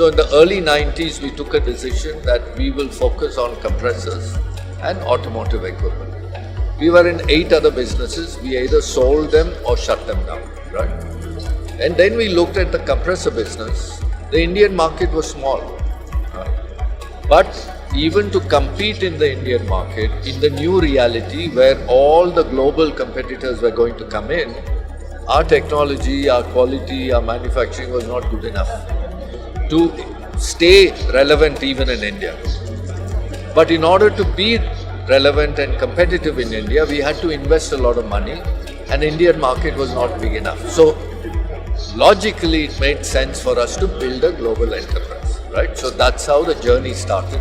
So in the early 90s, we took a decision that we will focus on compressors and automotive equipment. We were in 8 other businesses. We either sold them or shut them down, right? And then we looked at the compressor business. The Indian market was small. But even to compete in the Indian market, in the new reality where all the global competitors were going to come in, our technology, our quality, our manufacturing was not good enough to stay relevant even in India. But in order to be relevant and competitive in India, we had to invest a lot of money, and Indian market was not big enough. So logically, it made sense for us to build a global enterprise, right? So that's how the journey started.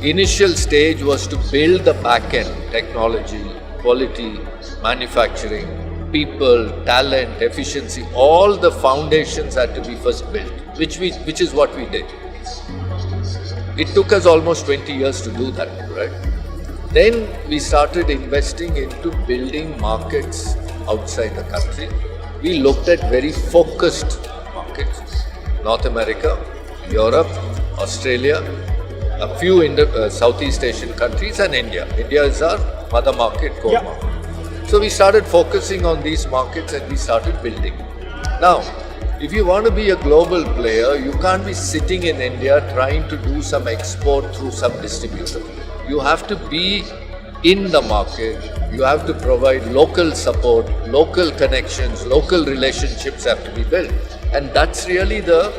Initial stage was to build the backend, technology, quality, manufacturing, people, talent, efficiency, all the foundations had to be first built, which is what we did. It took us almost 20 years to do that, right? Then we started investing into building markets outside the country. We looked at very focused markets: North America, Europe, Australia, a few Southeast Asian countries, and India. India is our mother market, core market. So we started focusing on these markets and we started building. Now, if you want to be a global player, you can't be sitting in India trying to do some export through some distributor. You have to be in the market. You have to provide local support, local connections, local relationships have to be built. And that's really the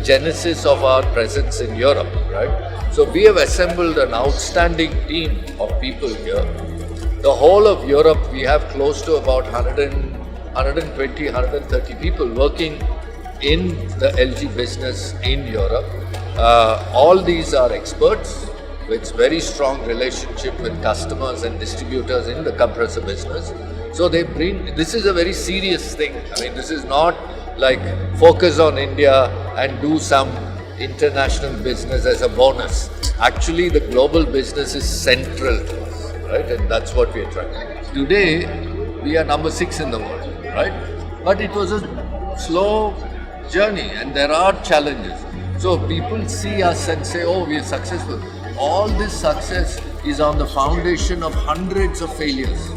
genesis of our presence in Europe, right? So we have assembled an outstanding team of people here. The whole of Europe, we have close to about 120, 130 people working in the ELGi business in Europe. All these are experts with very strong relationship with customers and distributors in the compressor business. So this is a very serious thing. I mean, this is not like focus on India and do some international business as a bonus. Actually, the global business is central to us, right? And that's what we are trying. Today, we are number 6 in the world, right? But it was a slow journey and there are challenges. So people see us and say, oh, we are successful. All this success is on the foundation of hundreds of failures,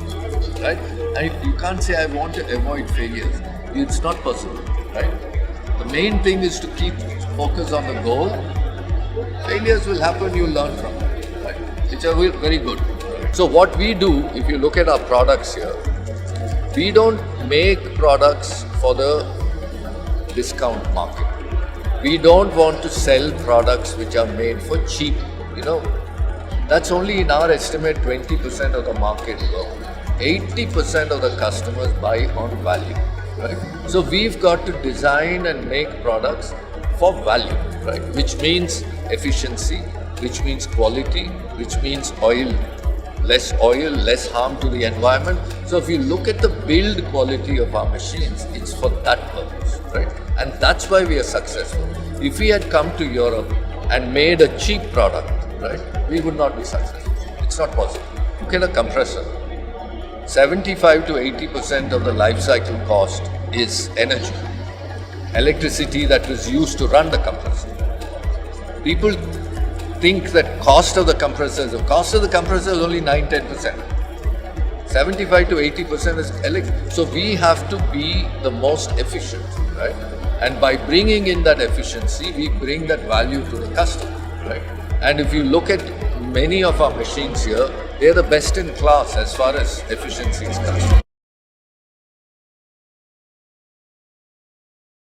right? And you can't say, I want to avoid failures. It's not possible, right? The main thing is to keep focus on the goal. Failures will happen, you'll learn from it, right? Which are very good. So what we do, if you look at our products here, we don't make products for the discount market. We don't want to sell products which are made for cheap. That's only in our estimate 20% of the market work. 80% of the customers buy on value, right? So we've got to design and make products for value, right? Which means efficiency, which means quality, which means less harm to the environment. So if you look at the build quality of our machines, it's for that purpose, right? And that's why we are successful. If we had come to Europe and made a cheap product, right, we would not be successful. It's not possible. Look at a compressor. 75 to 80% of the life cycle cost is energy, electricity that was used to run the compressor. People think that cost of the compressor is only 9-10%. 75 to 80% is electric. So we have to be the most efficient, right? And by bringing in that efficiency, we bring that value to the customer, right? And if you look at many of our machines here, they are the best in class as far as efficiency is concerned.